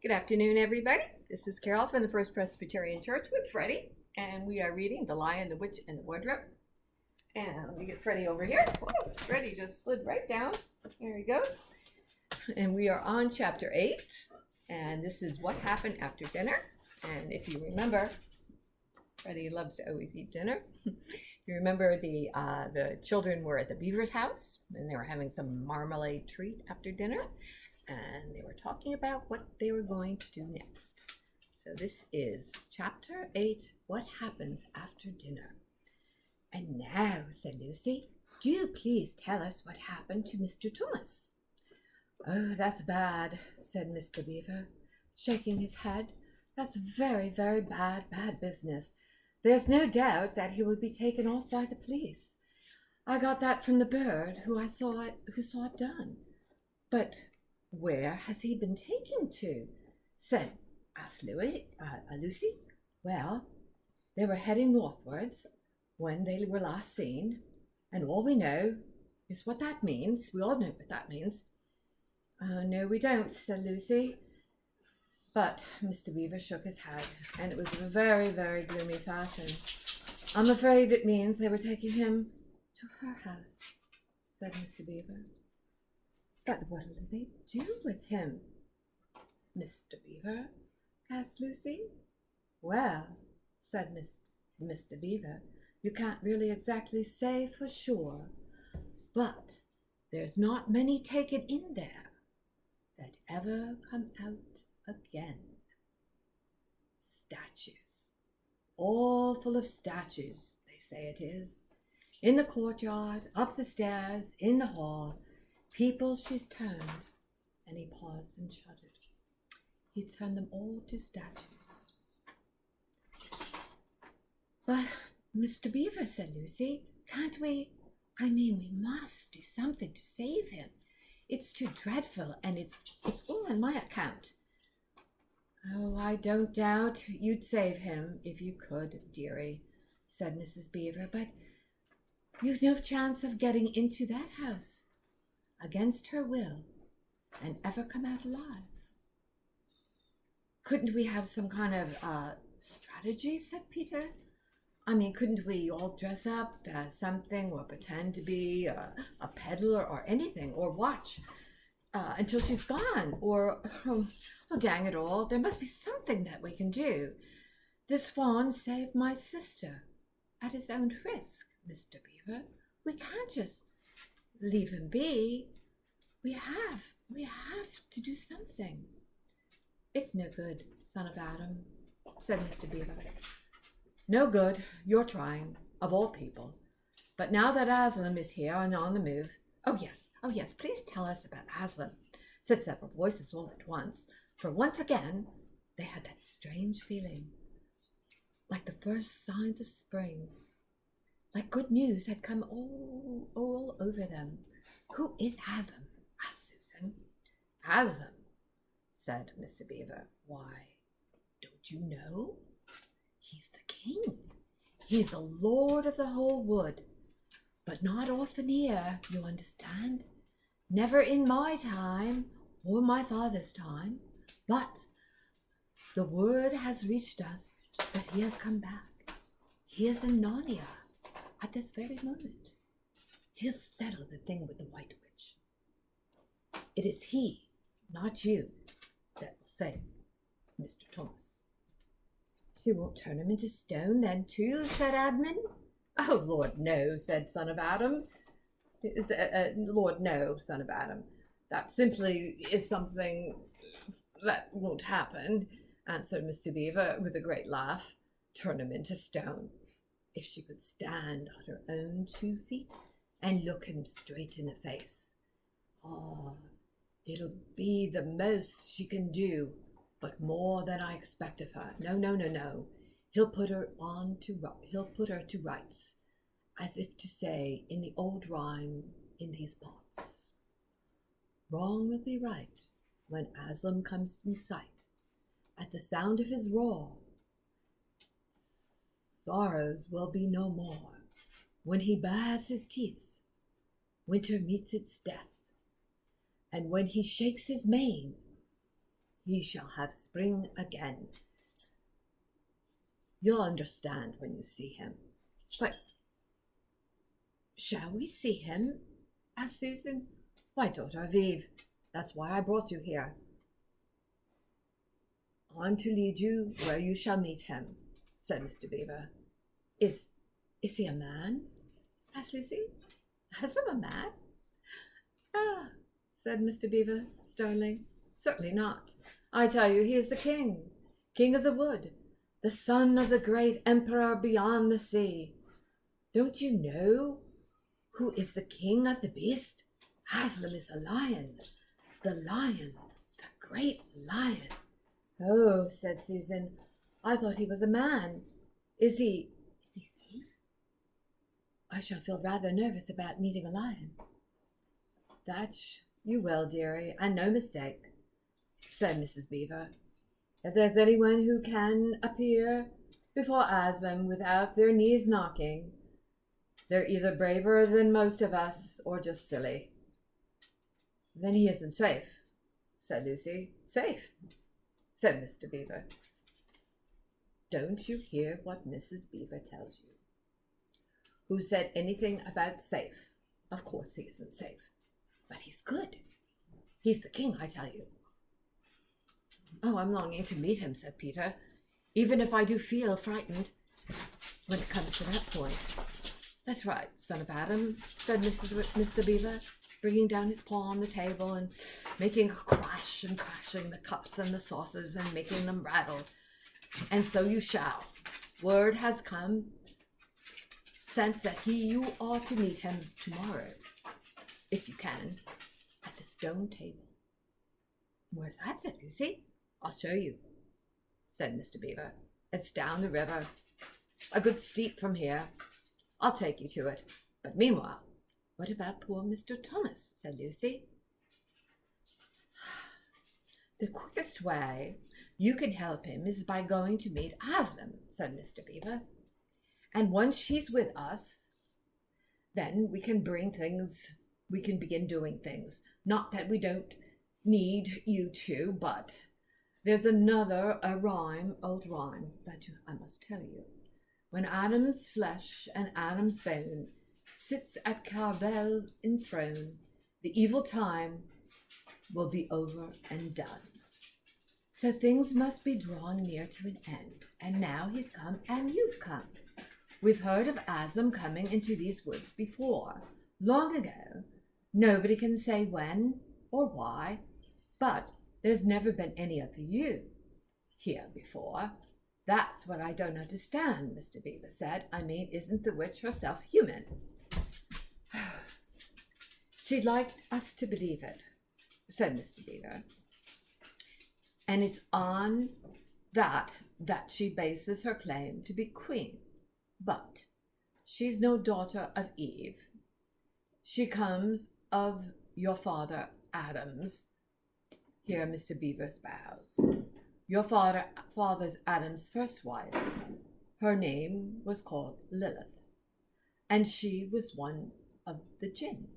Good afternoon, everybody. This is Carol from the First Presbyterian Church with Freddie, and we are reading The Lion, the Witch, and the Wardrobe. And let me get Freddie over here. Whoa, Freddie just slid right down. There he goes. And we are on chapter 8, and this is what happened after dinner. And if you remember, Freddie loves to always eat dinner. You remember the children were at the beaver's house, and they were having some marmalade treat after dinner. And they were talking about what they were going to do next. So this is chapter 8, What Happens After Dinner. And now, said Lucy, do please tell us what happened to Mr. Thomas. Oh, that's bad, said Mr. Beaver, shaking his head. That's very, very bad business. There's no doubt that he will be taken off by the police. I got that from the bird who saw it done. But where has he been taken to? asked Lucy. Well, they were heading northwards when they were last seen, and all we know is what that means. We all know what that means. No, we don't, said Lucy. But Mr. Beaver shook his head, and it was a very, very gloomy fashion. I'm afraid it means they were taking him to her house, said Mr. Beaver. But what'll they do with him, Mr. Beaver? Asked Lucy. Well, said Mr. Beaver, you can't really exactly say for sure, but there's not many taken in there that ever come out again. Statues, all full of statues, they say it is, in the courtyard, up the stairs, in the hall. People she's turned, and he paused and shuddered. He turned them all to statues. But, Mr. Beaver, said Lucy, can't we? We must do something to save him. It's too dreadful, and it's all on my account. Oh, I don't doubt you'd save him if you could, dearie, said Mrs. Beaver, but you've no chance of getting into that house against her will, and ever come out alive. Couldn't we have some kind of strategy, said Peter. Couldn't we all dress up as something, or pretend to be a peddler or anything, or watch until she's gone, or, oh, dang it all, there must be something that we can do. This fawn saved my sister at his own risk, Mr. Beaver. We can't just leave him be. We have to do something. It's no good, son of Adam, said Mr. Beaver. No good, you're trying, of all people. But now that Aslan is here and on the move, oh yes, please tell us about Aslan, said several voices all at once, for once again they had that strange feeling, like the first signs of spring, like good news had come all over them. Who is Aslan? asked Susan. Aslan, said Mr. Beaver. Why, don't you know? He's the king. He's the lord of the whole wood, but not often here, you understand. Never in my time or my father's time, but the word has reached us that he has come back. He is in Narnia at this very moment. He'll settle the thing with the White Witch. It is he, not you, that will save Mr. Thomas. She won't turn him into stone then too, said Admin. Oh, Lord, no, said Son of Adam. Lord, no, Son of Adam. That simply is something that won't happen, answered Mr. Beaver with a great laugh. Turn him into stone. If she could stand on her own 2 feet and look him straight in the face. Oh, it'll be the most she can do, but more than I expect of her. No. He'll put her to rights, as if to say in the old rhyme in these parts. Wrong will be right when Aslan comes in sight. At the sound of his roar, sorrows will be no more. When he bares his teeth, winter meets its death. And when he shakes his mane, he shall have spring again. You'll understand when you see him. But shall we see him? Asked Susan. Why, daughter of Eve, that's why I brought you here. I'm to lead you where you shall meet him, said Mr. Beaver. Is he a man? Asked Lucy. Aslam a man? Ah, said Mr. Beaver sternly. Certainly not. I tell you, he is the king, king of the wood, the son of the great emperor beyond the sea. Don't you know who is the king of the beast? Aslam is a lion, the great lion. Oh, said Susan, I thought he was a man. Is he safe? I shall feel rather nervous about meeting a lion. That you will, dearie, and no mistake, said Mrs. Beaver. If there's anyone who can appear before Aslam without their knees knocking, they're either braver than most of us or just silly. Then he isn't safe, said Lucy. Safe, said Mr. Beaver. Don't you hear what Mrs. Beaver tells you? Who said anything about safe? Of course he isn't safe, but he's good. He's the king, I tell you. Oh, I'm longing to meet him, said Peter, even if I do feel frightened when it comes to that point. That's right, son of Adam, said Mr. Beaver, bringing down his paw on the table and making a crash and crashing the cups and the saucers and making them rattle. And so you shall. Word has come, sent that you are to meet him tomorrow, if you can, at the stone table. Where's that, said Lucy? I'll show you, said Mr. Beaver. It's down the river, a good steep from here. I'll take you to it. But meanwhile, what about poor Mr. Thomas, said Lucy. The quickest way you can help him is by going to meet Aslam, said Mr. Beaver. And once she's with us, then we can begin doing things. Not that we don't need you to, but there's another, old rhyme that I must tell you. When Adam's flesh and Adam's bone sits at Carbel's enthroned, the evil time will be over and done. So things must be drawing near to an end, and now he's come and you've come. We've heard of Aslam coming into these woods before, long ago. Nobody can say when or why, but there's never been any of you here before. That's what I don't understand, Mr. Beaver said. I mean, isn't the witch herself human? She'd like us to believe it, said Mr. Beaver. And it's on that she bases her claim to be queen. But she's no daughter of Eve. She comes of your father Adam's. Here Mr. Beaver bows. Your father's Adam's first wife. Her name was called Lilith, and she was one of the jinn.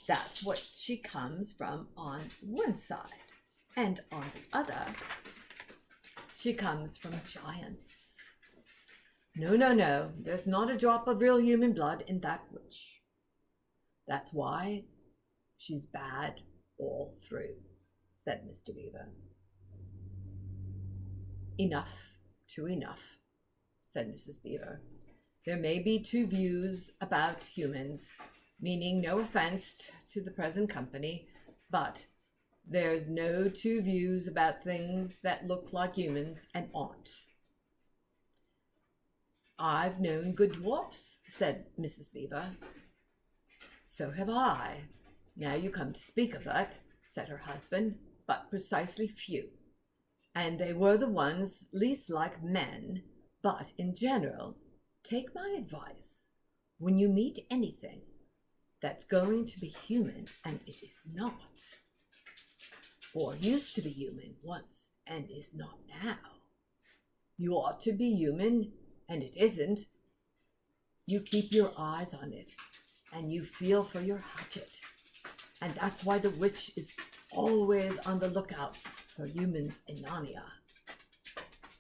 That's what she comes from on one side, and on the other, she comes from giants. No, there's not a drop of real human blood in that witch. That's why she's bad all through, said Mr. Beaver. Enough, said Mrs. Beaver. There may be two views about humans, meaning no offense to the present company, but there's no two views about things that look like humans and aren't. I've known good dwarfs, said Mrs. Beaver. So have I. Now you come to speak of it, said her husband, but precisely few. And they were the ones least like men, but in general, take my advice. When you meet anything that's going to be human and it is not, or used to be human once and is not now, you ought to be human and it isn't. You keep your eyes on it and you feel for your hatchet. And that's why the witch is always on the lookout her humans Inania.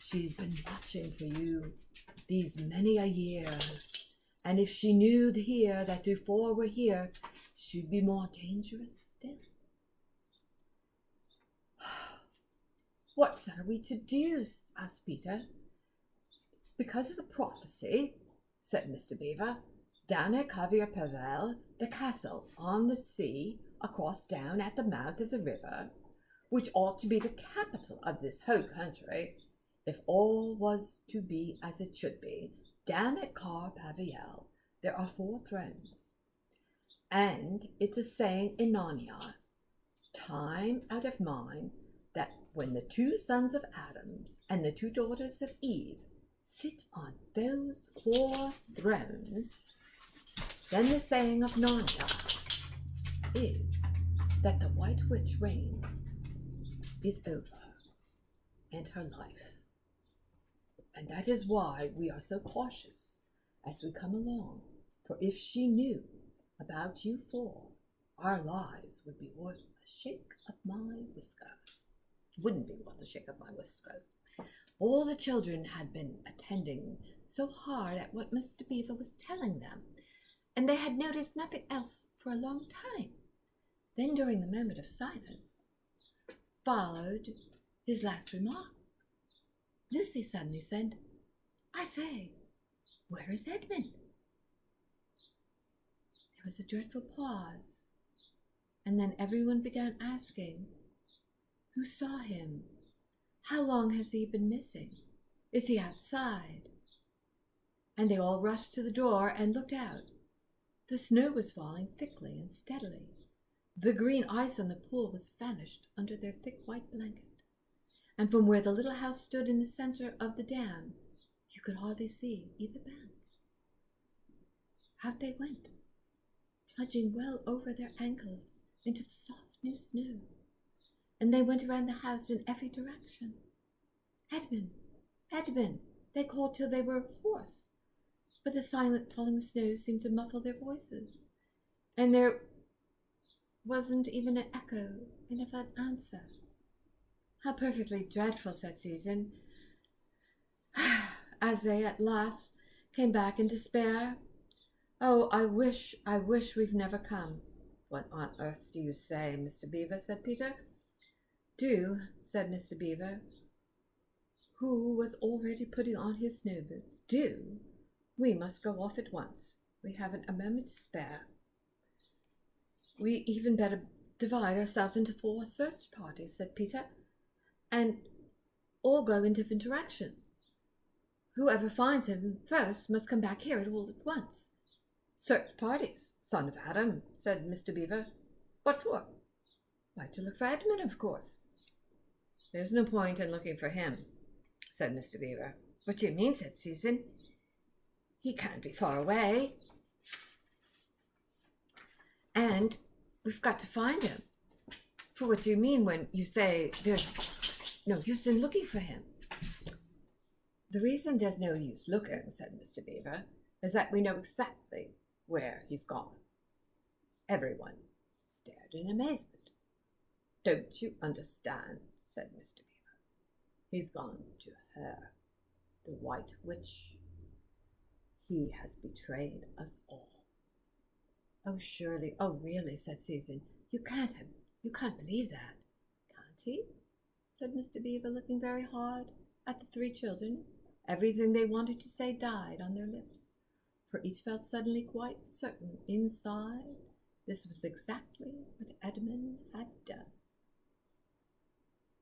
She's been watching for you these many a year, and if she knew here that Dufour were here, she'd be more dangerous still. What then are we to do? Asked Peter. Because of the prophecy, said Mr. Beaver, down at Caviar Pavel, the castle on the sea, across down at the mouth of the river, which ought to be the capital of this whole country, if all was to be as it should be, down at Car Paviel there are 4 thrones. And it's a saying in Narnia, time out of mind, that when the 2 sons of Adam and the 2 daughters of Eve sit on those 4 thrones, then the saying of Narnia is that the White Witch reign is over, and her life. And that is why we are so cautious as we come along, for if she knew about you 4, our lives would be worth a shake of my whiskers. Wouldn't be worth a shake of my whiskers. All the children had been attending so hard at what Mr. Beaver was telling them, and they had noticed nothing else for a long time. Then, during the moment of silence, followed his last remark. Lucy suddenly said, I say, where is Edmund? There was a dreadful pause, and then everyone began asking, who saw him? How long has he been missing? Is he outside? And they all rushed to the door and looked out. The snow was falling thickly and steadily. The green ice on the pool was vanished under their thick white blanket, and from where the little house stood in the center of the dam, you could hardly see either bank. Out they went, plunging well over their ankles into the soft new snow, and they went around the house in every direction. Edmund, Edmund, they called till they were hoarse, but the silent falling snow seemed to muffle their voices, and there wasn't even an echo of an answer. How perfectly dreadful, said Susan, as they at last came back in despair. Oh, I wish we've never come. What on earth do you say, Mr. Beaver? Said Peter. Do, said Mr. Beaver, who was already putting on his snow boots. Do. We must go off at once. We haven't a moment to spare. We even better divide ourselves into 4 search parties, said Peter, and all go in different directions. Whoever finds him first must come back here all at once. Search parties, son of Adam, said Mr. Beaver. What for? Why, to look for Edmund, of course. There's no point in looking for him, said Mr. Beaver. What do you mean? Said Susan. He can't be far away. And we've got to find him. For what do you mean when you say there's no use in looking for him? The reason there's no use looking, said Mr. Beaver, is that we know exactly where he's gone. Everyone stared in amazement. Don't you understand, said Mr. Beaver. He's gone to her, the White Witch. He has betrayed us all. Oh, surely, oh, really, said Susan. You can't believe that. Can't he? Said Mr. Beaver, looking very hard at the 3 children. Everything they wanted to say died on their lips, for each felt suddenly quite certain inside this was exactly what Edmund had done.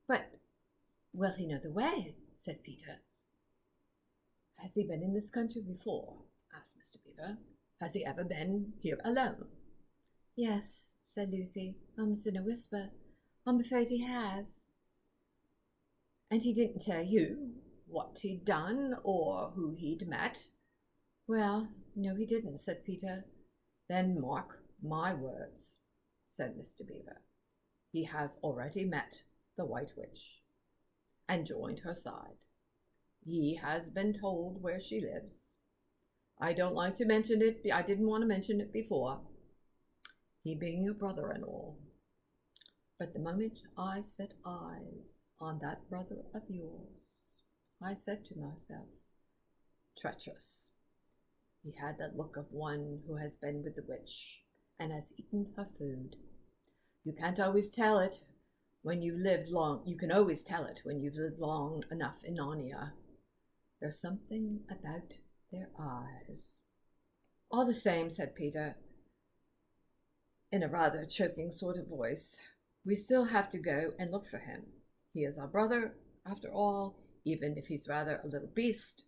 But will he know the way? Said Peter. Has he been in this country before? Asked Mr. Beaver. Has he ever been here alone? Yes, said Lucy, almost in a whisper. I'm afraid he has. And he didn't tell you what he'd done or who he'd met? Well, no, he didn't, said Peter. Then mark my words, said Mr. Beaver. He has already met the White Witch and joined her side. He has been told where she lives. I don't like to mention it. I didn't want to mention it before, he being your brother and all. But the moment I set eyes on that brother of yours, I said to myself, treacherous. He had the look of one who has been with the witch and has eaten her food. You can't always tell it when you've lived long. You can always tell it when you've lived long enough in Narnia. There's something about their eyes. All the same, said Peter, in a rather choking sort of voice, we still have to go and look for him. He is our brother, after all, even if he's rather a little beast.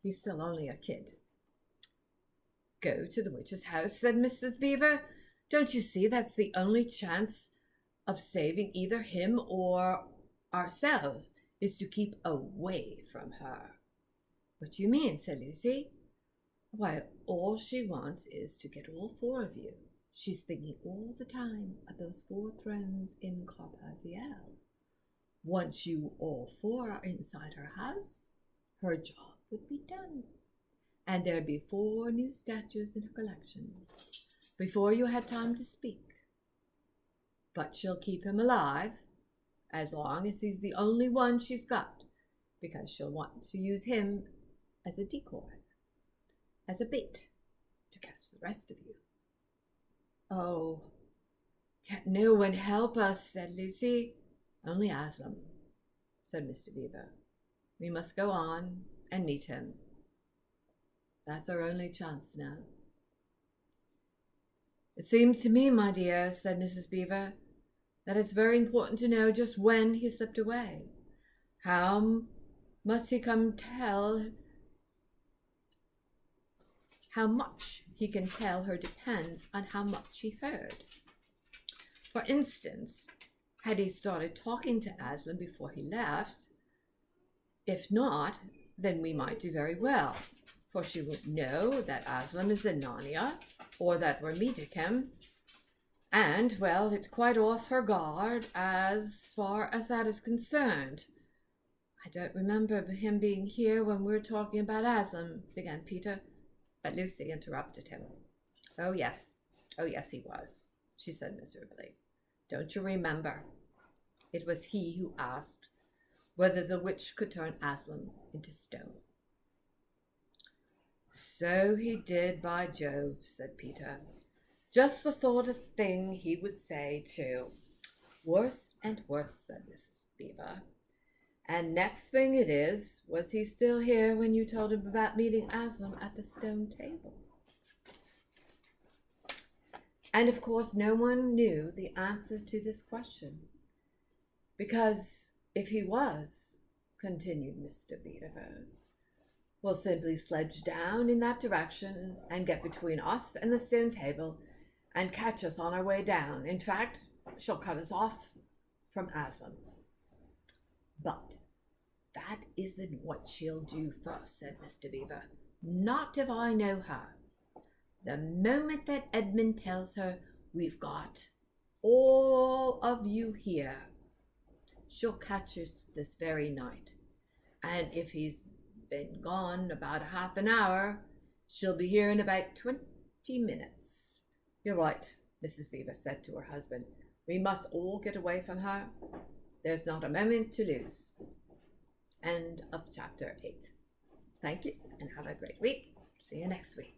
He's still only a kid. Go to the witch's house, said Mrs. Beaver. Don't you see that's the only chance of saving either him or ourselves is to keep away from her? What do you mean, said Lucy. Why, all she wants is to get all four of you. She's thinking all the time of those 4 thrones in Carpaviel. Once you all 4 are inside her house, her job would be done. And there'd be 4 new statues in her collection before you had time to speak. But she'll keep him alive as long as he's the only one she's got, because she'll want to use him as a decoy, as a bait to catch the rest of you. Oh, can't no one help us, said Lucy. Only Aslan, said Mr. Beaver. We must go on and meet him. That's our only chance now. It seems to me, my dear, said Mrs. Beaver, that it's very important to know just when he slipped away. How must he come tell? How much he can tell her depends on how much he heard. For instance, had he started talking to Aslan before he left? If not, then we might do very well, for she won't know that Aslan is in Narnia, or that we're meeting him. And, well, it's quite off her guard as far as that is concerned. I don't remember him being here when we were talking about Aslan, began Peter, but Lucy interrupted him. Oh, yes, he was, she said miserably. Don't you remember? It was he who asked whether the witch could turn Aslan into stone. So he did, by Jove, said Peter. Just the sort of thing he would say, too. Worse and worse, said Mrs. Beaver. And next thing it is, was he still here when you told him about meeting Aslan at the stone table? And of course no one knew the answer to this question. Because if he was, continued Mr. Beaver, we'll simply sledge down in that direction and get between us and the stone table and catch us on our way down. In fact, she'll cut us off from Aslan. But that isn't what she'll do first, said Mr. Beaver. Not if I know her. The moment that Edmund tells her we've got all of you here, she'll catch us this very night. And if he's been gone about a half an hour, she'll be here in about 20 minutes. You're right, Mrs. Beaver said to her husband. We must all get away from her. There's not a moment to lose. End of chapter 8. Thank you and have a great week. See you next week.